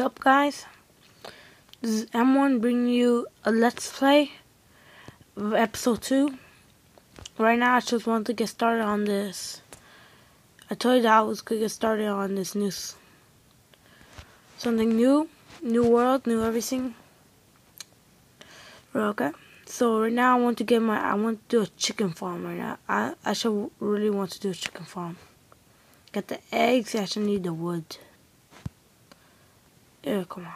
What's up, guys? This is M1 bringing you a Let's Play of episode 2. Right now, I just want to get started on this. I told you that I was going to get started on this news. Something new, new world, new everything. Okay. So right now, I want to do a chicken farm right now. I should really want to do a chicken farm. Get the eggs, I actually need the wood. Yeah, come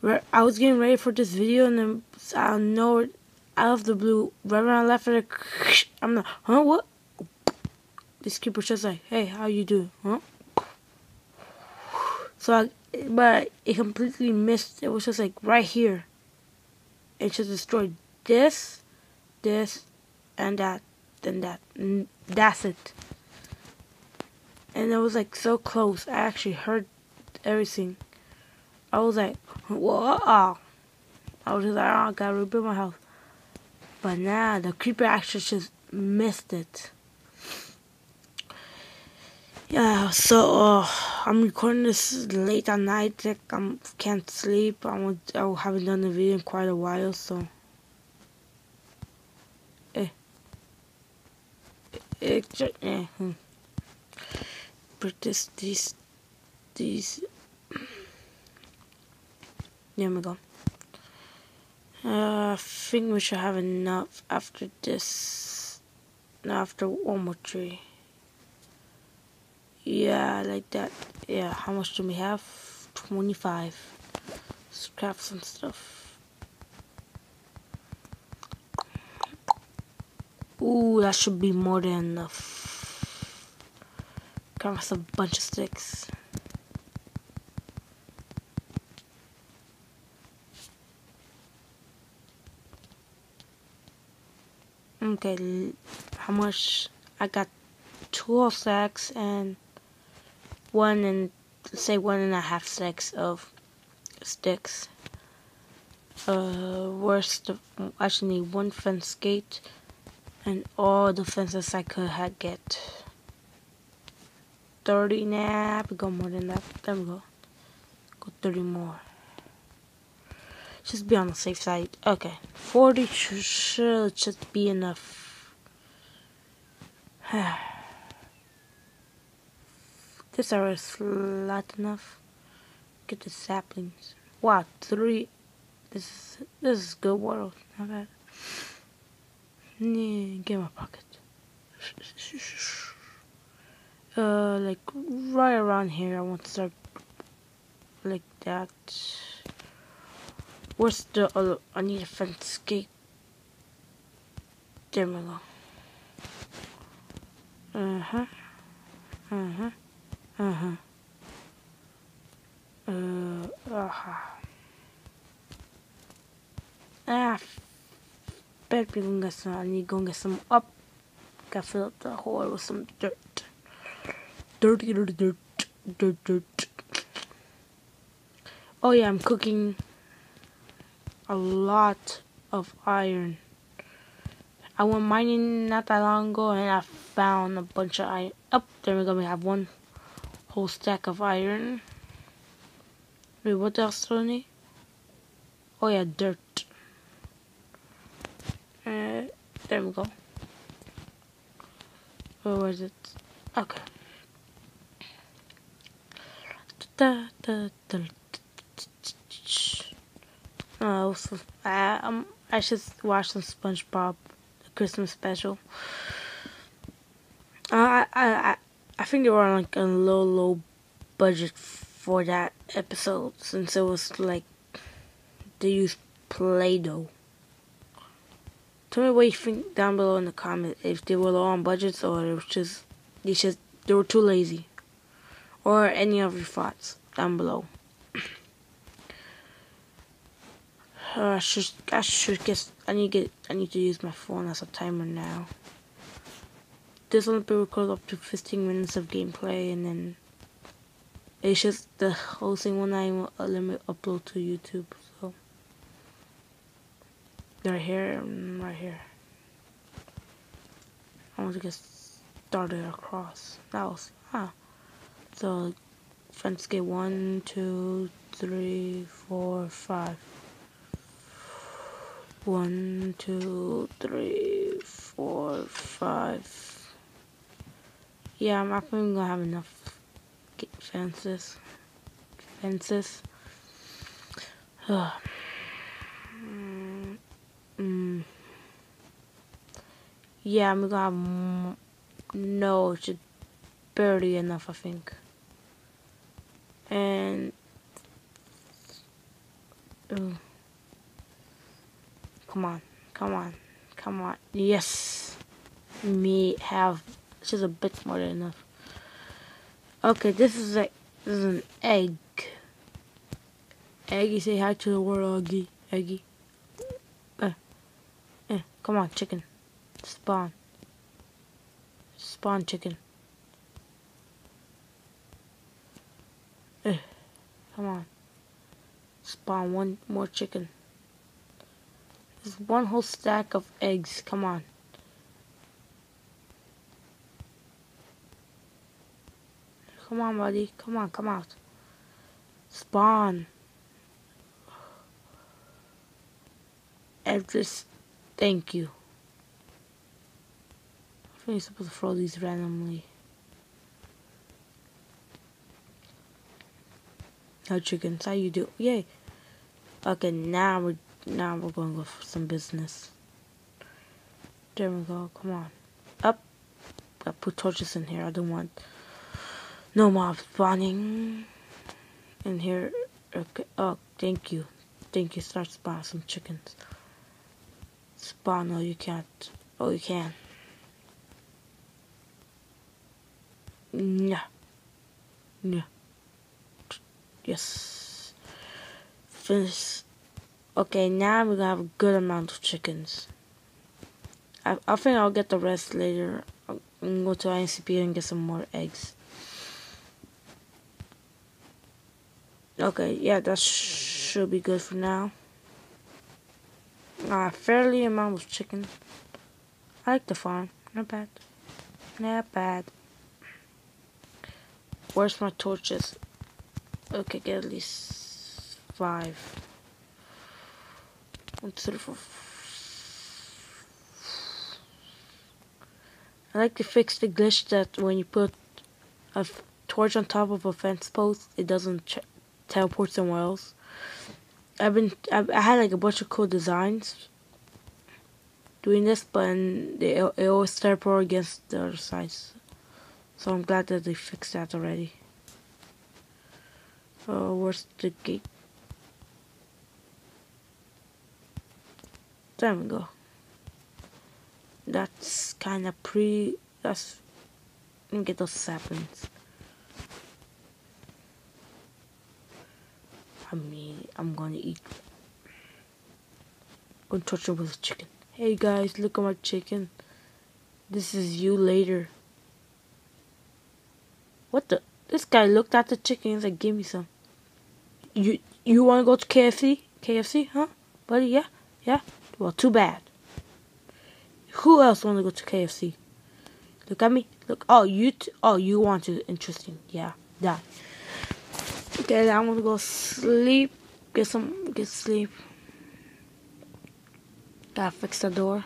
on. I was getting ready for this video, and then out of the blue, right when I left it, I'm like, huh, what? This keeper was just like, hey, how you doing, huh? But it completely missed. It was just like right here. It just destroyed this, and that, then that. And that's it. And it was like so close. I actually heard everything. I was like, whoa. I was just like, oh, I gotta rebuild my house. But nah, the creeper actually just missed it. Yeah, so I'm recording this late at night. Like I can't sleep. I haven't done the video in quite a while, so. But these. There we go. I think we should have enough after this. After one more tree. Yeah, like that. Yeah, how much do we have? 25. Scraps and stuff. Ooh, that should be more than enough. Got us a bunch of sticks. Okay, how much? I got 12 sacks and 1.5 sacks of sticks. I should need one fence gate and all the fences I could get. 30 now. We go more than that. There we go. Go 30 more. Just be on the safe side. Okay, 40 should just be enough. This area is flat enough. Get the saplings. Wow, 3. This is good world. Not bad. Get my pocket. Like right around here, I want to start like that. Where's the I need a fence gate. There we go. Bet we gonna get some. I need to go get some up. Gotta fill up the hole with some dirt. Dirt. Oh yeah, I'm cooking a lot of iron. I went mining not that long ago and I found a bunch of iron. There we go. We have one whole stack of iron. Wait, what else do I need? Oh yeah, dirt. There we go. Where is it? Okay. I should watch some SpongeBob, the Christmas special. I think they were on like a low budget for that episode, since it was like they used Play-Doh. Tell me what you think down below in the comments, if they were low on budgets or it was they were too lazy, or any of your thoughts down below. I need to use my phone as a timer now. This will be recorded up to 15 minutes of gameplay, and then it's just the whole thing when I limit upload to YouTube. So right here and right here. I want to get started across. That was So let's get 1, 2, 3, 4, 5. 1, 2, 3, 4, 5. Yeah, I'm probably gonna have enough fences. Yeah, I'm gonna have no, it's barely enough, I think. And come on, come on, come on. Yes, me have just a bit more than enough. Okay, this is an egg. Eggy, say hi to the world, Eggy. Eggy. Come on, chicken. Spawn. Spawn chicken. Come on. Spawn one more chicken. There's one whole stack of eggs. Come on. Come on, buddy. Come on, come out. Spawn. Just thank you. I think you're supposed to throw these randomly. No chickens. How you do? Yay. Okay, now we're going to go for some business. There we go. Come on. Up. I put torches in here. I don't want no mobs spawning in here. Okay. Oh, thank you. Thank you. Start spawning some chickens. Spawn. No, you can't. Oh, you can. Yeah. Yeah. Yes. Finish. Okay, now we're gonna have a good amount of chickens. I think I'll get the rest later. I'm gonna go to INCP and get some more eggs. Okay, yeah, that should be good for now. Fairly amount of chicken. I like the farm. Not bad. Not bad. Where's my torches? Okay, get at least 5. 1, 2, 3, 4. I like to fix the glitch that when you put a torch on top of a fence post, it doesn't teleport somewhere else. I had like a bunch of cool designs doing this, but it always teleport against the other sides. So I'm glad that they fixed that already. Oh, where's the gate? There we go. That's kind of let me get those saplings. I'm gonna eat. I'm gonna touch it with a chicken. Hey guys, look at my chicken. This is you later. What the? This guy looked at the chicken and said, "Give me some." You wanna go to KFC? KFC, huh, buddy? Yeah, yeah. Well, too bad. Who else wanna go to KFC? Look at me. Look. Oh, you want to? Interesting. Yeah. Die. Okay, I'm gonna go sleep. Get sleep. Gotta fix the door.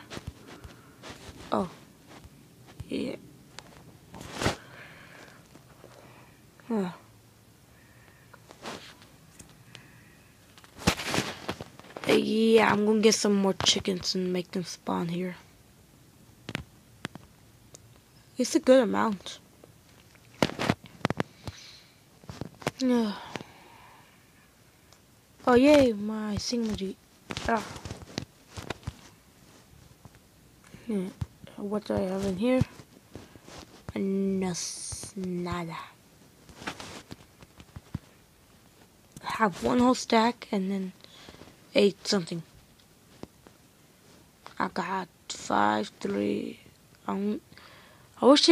Oh. Yeah. Huh. Yeah, I'm gonna get some more chickens and make them spawn here. It's a good amount. Yeah. Oh yay, my thingamajig. Ah. Yeah. What do I have in here? Nada. I have one whole stack and then 8 something. I got 5, 3. I wish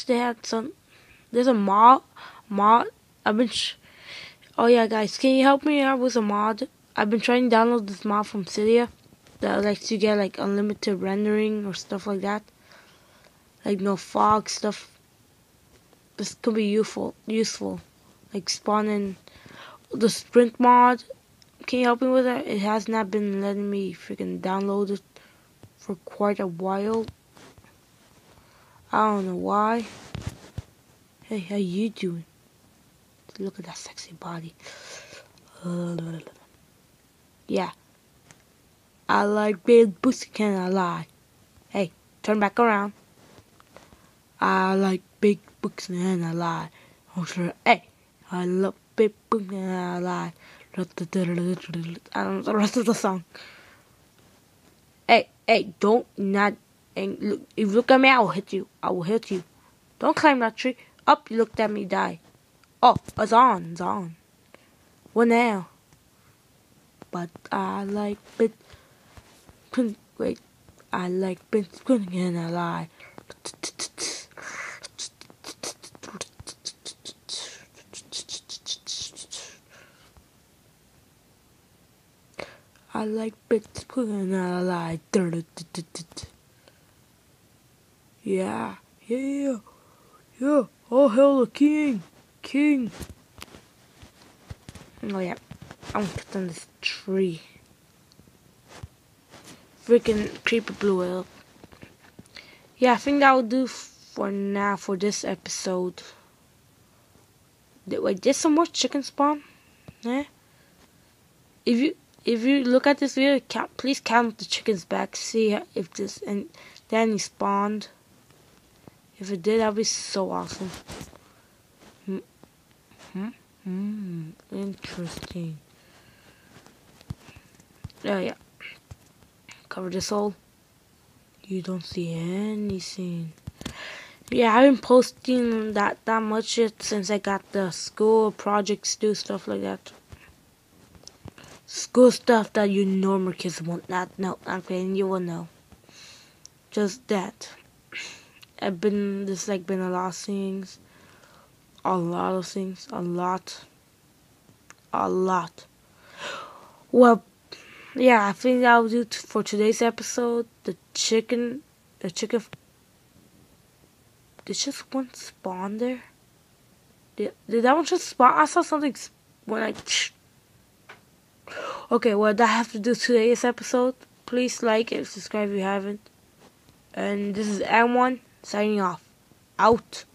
they had some. There's a mod. Oh yeah, guys, can you help me out with a mod? I've been trying to download this mod from Cydia that lets you get like unlimited rendering or stuff like that. Like no fog stuff. this could be useful. Like spawning the sprint mod. Can you help me with that? It has not been letting me freaking download it for quite a while. I don't know why. Hey, how you doing? Look at that sexy body. Yeah. I like big boots, can I lie? Hey, turn back around. I like big books and I lie. Oh sure, hey, I love big books and I lie. I don't know the rest of the song. Hey, don't not and look. If you look at me, I will hit you. I will hit you. Don't climb that tree. Up, you looked at me, die. Oh, it's on. What now? But I like big. Wait, I like big and I lie. I like bits and I lie. Yeah. Oh hell, the king. Oh yeah, I'm gonna cut down this tree. Freaking creeper blew it up. Yeah, I think that will do for now for this episode. Wait, there's some more chicken spawn? Yeah. If you look at this video, please count the chickens back. See if this and then he spawned. If it did, that'd be so awesome. Interesting. Oh yeah. Cover this hole. You don't see anything. Yeah, I've been posting that much yet since I got the school projects, do stuff like that. School stuff that you normal kids won't not know. Okay, you will know. Just that. There's been a lot of things. A lot. Well, yeah, I think that'll do for today's episode. The chicken. Did just one spawn there? Did that one just spawn? I saw something when I. Okay, well, that has to do today's episode. Please like and subscribe if you haven't. And this is M1 signing off. Out.